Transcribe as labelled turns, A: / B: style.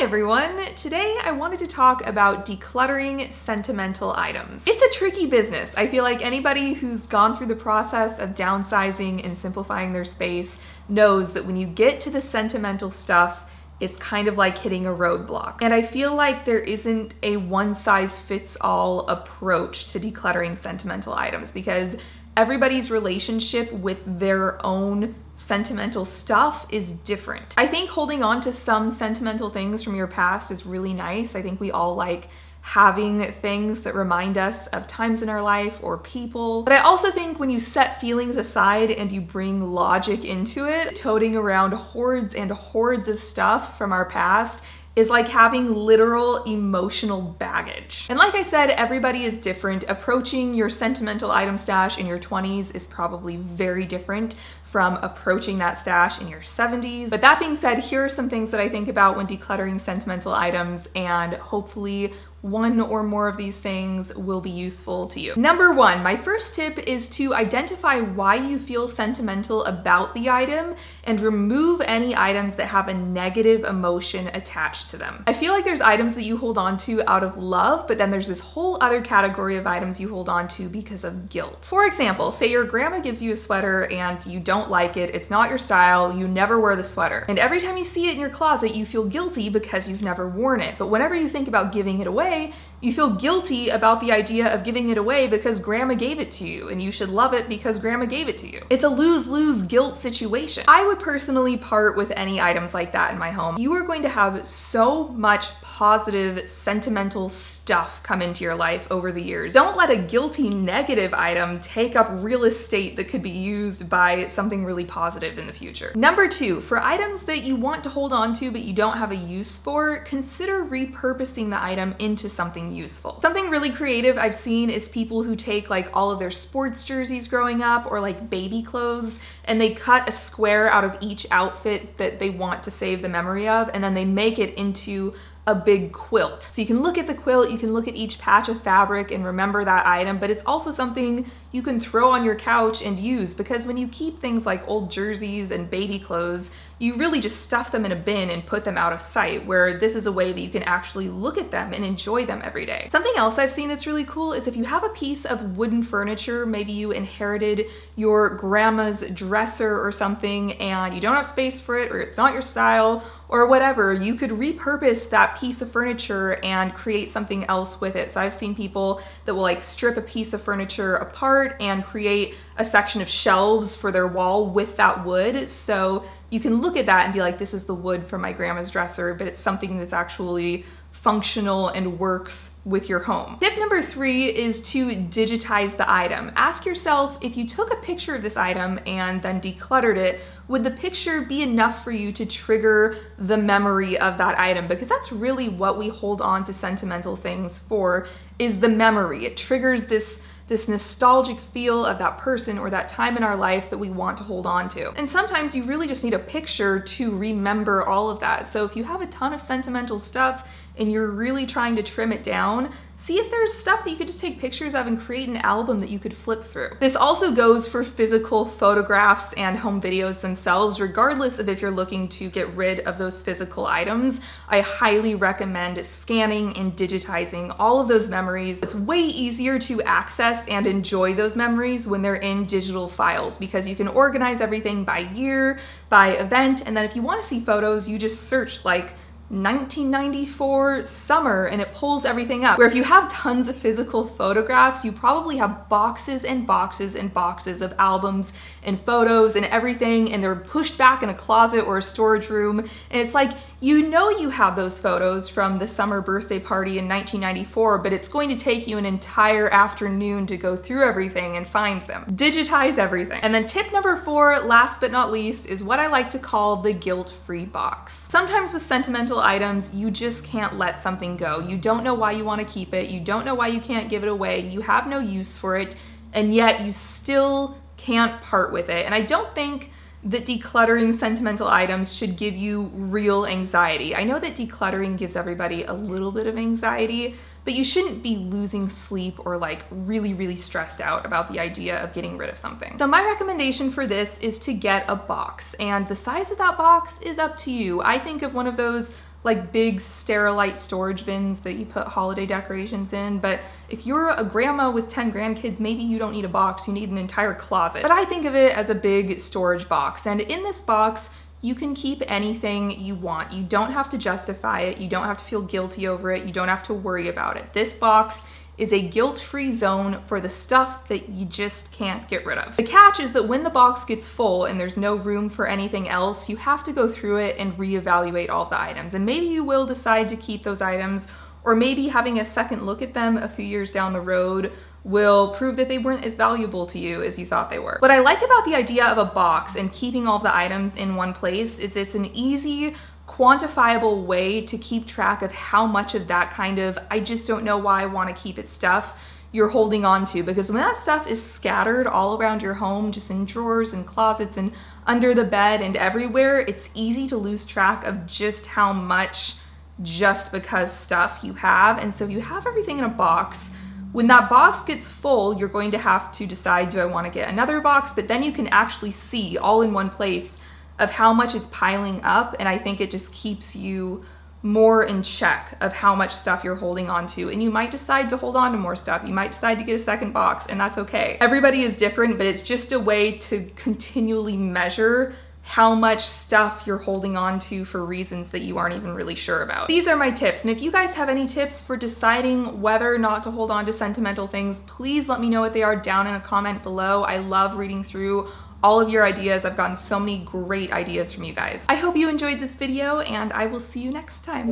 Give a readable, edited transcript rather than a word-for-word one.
A: everyone! Today I wanted to talk about decluttering sentimental items. It's a tricky business. I feel like anybody who's gone through the process of downsizing and simplifying their space knows that when you get to the sentimental stuff, it's kind of like hitting a roadblock. And I feel like there isn't a one-size-fits-all approach to decluttering sentimental items because everybody's relationship with their own sentimental stuff is different. I think holding on to some sentimental things from your past is really nice. I think we all like having things that remind us of times in our life or people. But I also think when you set feelings aside and you bring logic into it, toting around hordes and hordes of stuff from our past is like having literal emotional baggage. And like I said, everybody is different. Approaching your sentimental item stash in your 20s is probably very different from approaching that stash in your 70s. But that being said, here are some things that I think about when decluttering sentimental items, and hopefully one or more of these things will be useful to you. Number one, my first tip is to identify why you feel sentimental about the item and remove any items that have a negative emotion attached to them. I feel like there's items that you hold on to out of love, but then there's this whole other category of items you hold on to because of guilt. For example, say your grandma gives you a sweater and you don't like it, it's not your style, you never wear the sweater. And every time you see it in your closet, you feel guilty because you've never worn it. But whenever you think about giving it away, you feel guilty about the idea of giving it away because grandma gave it to you and you should love it because grandma gave it to you. It's a lose-lose guilt situation. I would personally part with any items like that in my home. You are going to have so much positive, sentimental stuff come into your life over the years. Don't let a guilty negative item take up real estate that could be used by something really positive in the future. Number two, for items that you want to hold on to but you don't have a use for, consider repurposing the item into something useful. Something really creative I've seen is people who take like all of their sports jerseys growing up or like baby clothes and they cut a square out of each outfit that they want to save the memory of, and then they make it into a big quilt. So you can look at the quilt, you can look at each patch of fabric and remember that item, but it's also something you can throw on your couch and use, because when you keep things like old jerseys and baby clothes, you really just stuff them in a bin and put them out of sight, where this is a way that you can actually look at them and enjoy them every day. Something else I've seen that's really cool is if you have a piece of wooden furniture, maybe you inherited your grandma's dresser or something and you don't have space for it, or it's not your style, or whatever, you could repurpose that piece of furniture and create something else with it. So I've seen people that will like strip a piece of furniture apart and create a section of shelves for their wall with that wood. So you can look at that and be like, this is the wood from my grandma's dresser, but it's something that's actually functional and works with your home. Tip number three is to digitize the item. Ask yourself, if you took a picture of this item and then decluttered it, would the picture be enough for you to trigger the memory of that item? Because that's really what we hold on to sentimental things for, is the memory. It triggers this nostalgic feel of that person or that time in our life that we want to hold on to. And sometimes you really just need a picture to remember all of that. So if you have a ton of sentimental stuff and you're really trying to trim it down, see if there's stuff that you could just take pictures of and create an album that you could flip through. This also goes for physical photographs and home videos themselves. Regardless of if you're looking to get rid of those physical items, I highly recommend scanning and digitizing all of those memories. It's way easier to access and enjoy those memories when they're in digital files, because you can organize everything by year, by event, and then if you want to see photos, you just search like 1994 summer and it pulls everything up. Where if you have tons of physical photographs, you probably have boxes and boxes and boxes of albums and photos and everything, and they're pushed back in a closet or a storage room. And it's like, you know you have those photos from the summer birthday party in 1994, but it's going to take you an entire afternoon to go through everything and find them. Digitize everything. And then tip number four, last but not least, is what I like to call the guilt-free box. Sometimes with sentimental items, you just can't let something go. You don't know why you want to keep it. You don't know why you can't give it away. You have no use for it, and yet you still can't part with it. And I don't think that decluttering sentimental items should give you real anxiety. I know that decluttering gives everybody a little bit of anxiety, but you shouldn't be losing sleep or like really stressed out about the idea of getting rid of something. So my recommendation for this is to get a box, and the size of that box is up to you. I think of one of those like big Sterilite storage bins that you put holiday decorations in, but if you're a grandma with 10 grandkids, maybe you don't need a box, you need an entire closet. But I think of it as a big storage box, and in this box, you can keep anything you want. You don't have to justify it, you don't have to feel guilty over it, you don't have to worry about it. This box is a guilt-free zone for the stuff that you just can't get rid of. The catch is that when the box gets full and there's no room for anything else, you have to go through it and reevaluate all the items. And maybe you will decide to keep those items, or maybe having a second look at them a few years down the road will prove that they weren't as valuable to you as you thought they were. What I like about the idea of a box and keeping all the items in one place is it's an easy, quantifiable way to keep track of how much of that kind of, I just don't know why I want to keep it stuff you're holding on to. Because when that stuff is scattered all around your home, just in drawers and closets and under the bed and everywhere, it's easy to lose track of just how much just because stuff you have. And so if you have everything in a box, when that box gets full, you're going to have to decide, do I want to get another box? But then you can actually see all in one place of how much is piling up, and I think it just keeps you more in check of how much stuff you're holding on to. And you might decide to hold on to more stuff. You might decide to get a second box, and that's okay. Everybody is different, but it's just a way to continually measure how much stuff you're holding on to for reasons that you aren't even really sure about. These are my tips, and if you guys have any tips for deciding whether or not to hold on to sentimental things, please let me know what they are down in a comment below. I love reading through all of your ideas. I've gotten so many great ideas from you guys. I hope you enjoyed this video, and I will see you next time.